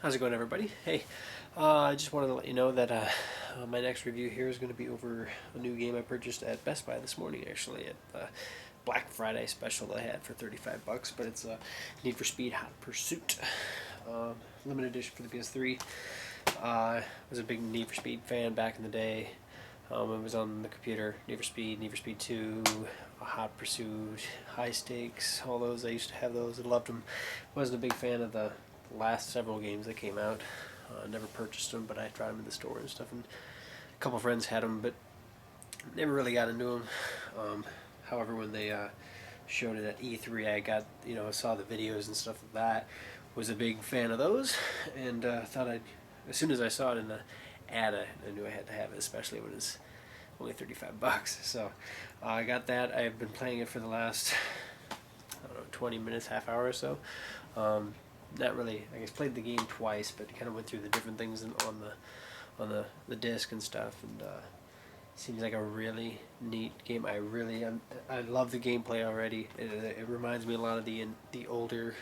How's it going, everybody? Hey, I just wanted to let you know that my next review here is going to be over a new game I purchased at Best Buy this morning, actually, at the Black Friday special that I had for $35, but it's a Need for Speed Hot Pursuit limited edition for the PS3. I was a big Need for Speed fan back in the day. It was on the computer. Need for Speed 2, Hot Pursuit, High Stakes, all those. I used to have those and loved them. Wasn't a big fan of the last several games that came out. Never purchased them, but I tried them in the store and stuff. And a couple friends had them, but never really got into them. However, when they showed it at E3, I got saw the videos and stuff of that. Was a big fan of those, and thought as soon as I saw it in the ad, I knew I had to have it, especially when it's only $35. So I got that. I've been playing it for the last 20 minutes, half hour or so. Not really. I guess played the game twice, but kind of went through the different things on the disc and stuff, and seems like a really neat game. I love the gameplay already. It reminds me a lot of the older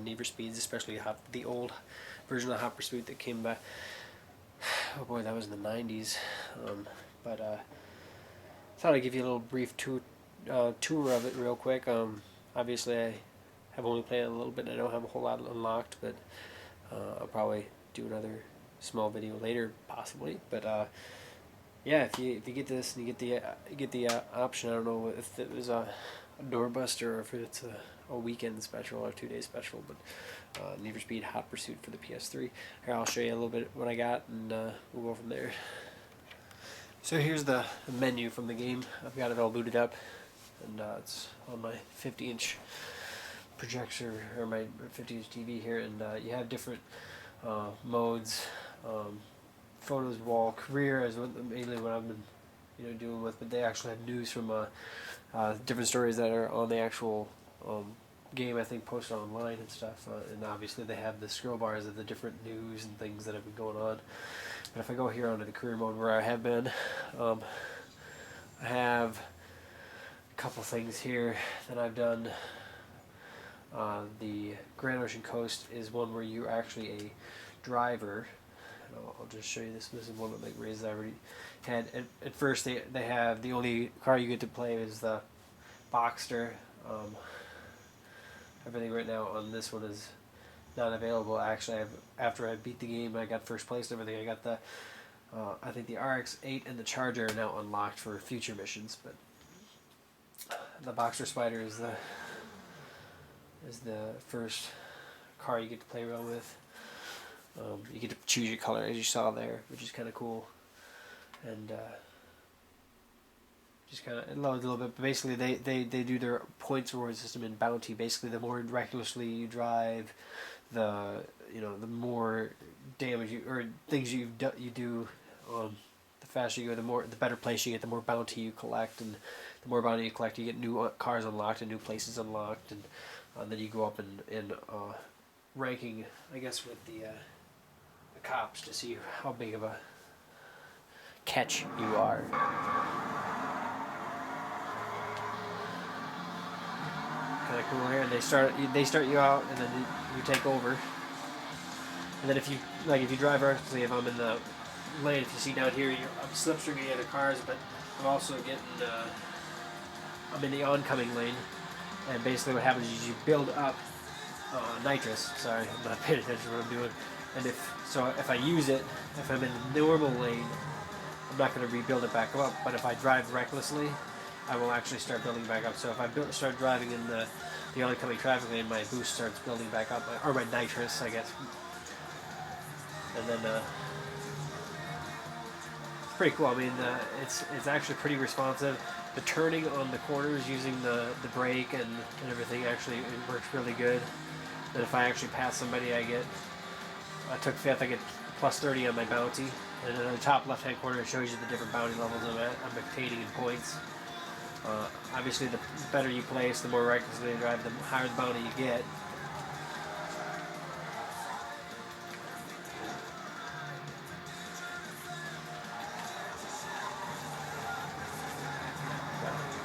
Need for Speeds, especially the old version of Hot Pursuit that came back. Oh boy, that was in the 90s. But thought I'd give you a little brief tour of it real quick. Obviously, I have only played it a little bit, and I don't have a whole lot unlocked, but I'll probably do another small video later, possibly. But yeah, if you get this and you get the option, I don't know if it was a doorbuster or if it's a weekend special or 2-day special, but Need for Speed Hot Pursuit for the PS3. Here, I'll show you a little bit what I got, and we'll go from there. So here's the menu from the game. I've got it all booted up, and it's on my 50-inch projector, or my 50-inch TV here, and you have different modes. Photos, wall, career is mainly what I've been doing with, but they actually have news from different stories that are on the actual game, I think, posted online and stuff, and obviously they have the scroll bars of the different news and things that have been going on. But if I go here onto the career mode where I have been, I have a couple things here that I've done. The Grand Ocean Coast is one where you're actually a driver. I'll just show you this. This is one of the races I already had. At first, they have the only car you get to play is the Boxster. Everything right now on this one is not available. Actually, after I beat the game, I got first place and everything. I got the I think the RX-8 and the Charger are now unlocked for future missions, but the Boxster Spider is the first car you get to play around with. You get to choose your color, as you saw there, which is kind of cool. And just kind of, it loads a little bit, but basically they do their points reward system in bounty. Basically, the more recklessly you drive, the more damage or things you do, the faster you go, the better place you get, the more bounty you collect, and the more bounty you collect, you get new cars unlocked and new places unlocked, and then you go up in ranking, I guess, with the cops to see how big of a catch you are. Kind of cool here, and they start you out, and then you take over. And then if you drive recklessly, if I'm in the lane, if you see down here, I'm slipstreaming the other cars, but I'm also getting I'm in the oncoming lane, and basically what happens is you build up nitrous. Sorry, I'm not paying attention to what I'm doing. And if I use it, if I'm in the normal lane, I'm not going to rebuild it back up. But if I drive recklessly, I will actually start building back up. So if I start driving in the oncoming traffic lane, my boost starts building back up, or my nitrous, I guess. And then it's pretty cool. I mean, it's actually pretty responsive. The turning on the corners using the brake and everything actually it works really good. And if I actually pass somebody, I took fifth, I get plus 30 on my bounty. And then on the top left-hand corner, it shows you the different bounty levels I'm obtaining in points. Obviously, the better you place, the more recklessly you drive, the higher the bounty you get.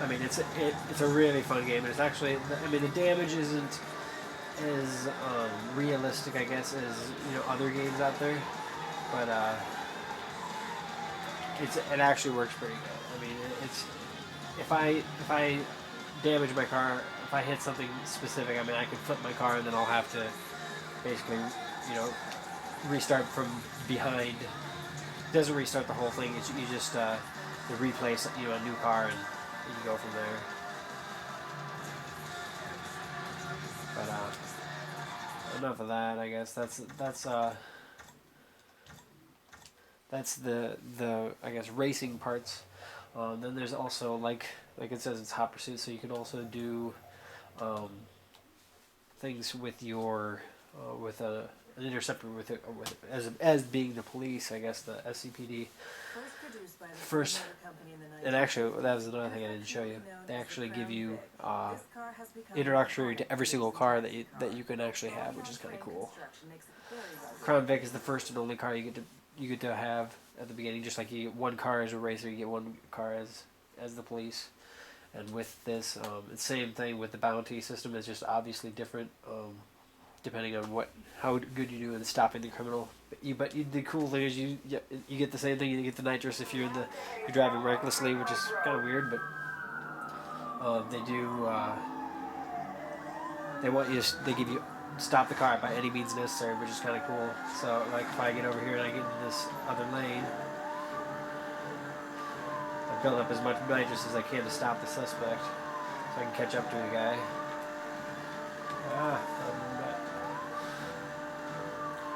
I mean, it's a really fun game, and it's actually, I mean, the damage isn't as realistic, I guess, as other games out there, but it actually works pretty good. I mean, it's if I damage my car, if I hit something specific, I mean, I can flip my car and then I'll have to basically, restart from behind. It doesn't restart the whole thing. You just you replace a new car and you can go from there. But enough of that. I guess that's the I guess racing parts. Then there's also like it says it's hot pursuit, so you can also do things with your with an interceptor with as being the police. I guess the SCPD. First, and actually that was another thing I didn't show you. They actually give you introductory to every single car that you can actually have, which is kind of cool. Crown Vic is the first and only car you get to have at the beginning. Just like you get one car as a racer, you get one car as the police. And with this, it's the same thing with the bounty system. It's just obviously different depending on how good you do in stopping the criminal. But the cool thing is you get the same thing. You get the nitrous if you're driving recklessly, which is kind of weird. But they do they give you stop the car by any means necessary, which is kind of cool. So like if I get over here and I get into this other lane, I build up as much nitrous as I can to stop the suspect, so I can catch up to the guy.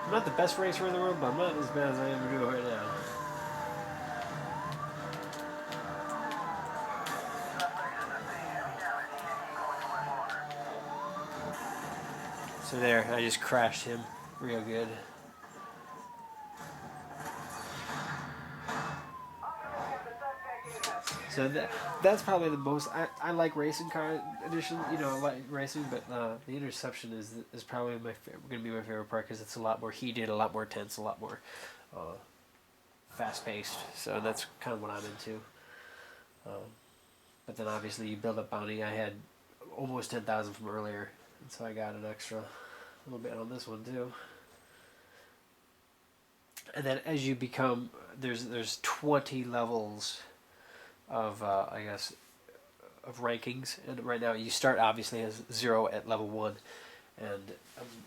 I'm not the best racer in the world, but I'm not as bad as I am doing right now. So there, I just crashed him real good. So that's probably the most I like racing car edition. I like racing, but the interception is probably going to be my favorite part because it's a lot more heated, a lot more tense, a lot more fast paced. So that's kind of what I'm into. But then obviously you build up bounty. I had almost 10,000 from earlier, and so I got an extra little bit on this one too. And then as you become, there's 20 levels of I guess of rankings, and right now you start obviously as 0 at level 1, and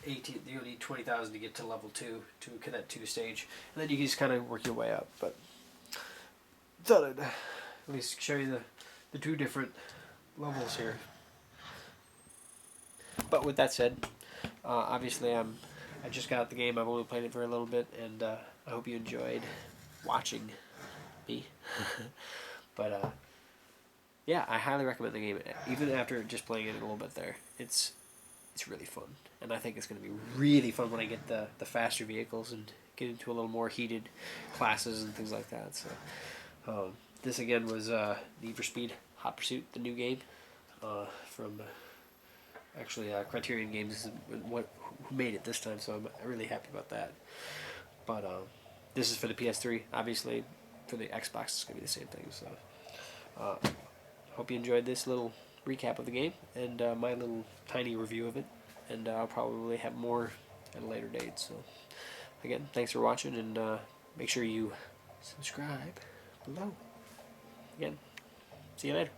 18. You need 20,000 to get to level 2 to that 2 stage, and then you can just kind of work your way up. But thought I'd at least show you the two different levels here. But with that said, obviously I just got the game. I've only played it for a little bit, and I hope you enjoyed watching me. But yeah, I highly recommend the game. Even after just playing it a little bit there, it's really fun, and I think it's going to be really fun when I get the faster vehicles and get into a little more heated classes and things like that. So this again was Need for Speed Hot Pursuit, the new game from actually Criterion Games is who made it this time, so I'm really happy about that. But this is for the PS3, obviously. For the Xbox, it's going to be the same thing. So hope you enjoyed this little recap of the game and my little tiny review of it. And I'll probably have more at a later date. So again, thanks for watching, and make sure you subscribe below. Again, see you later.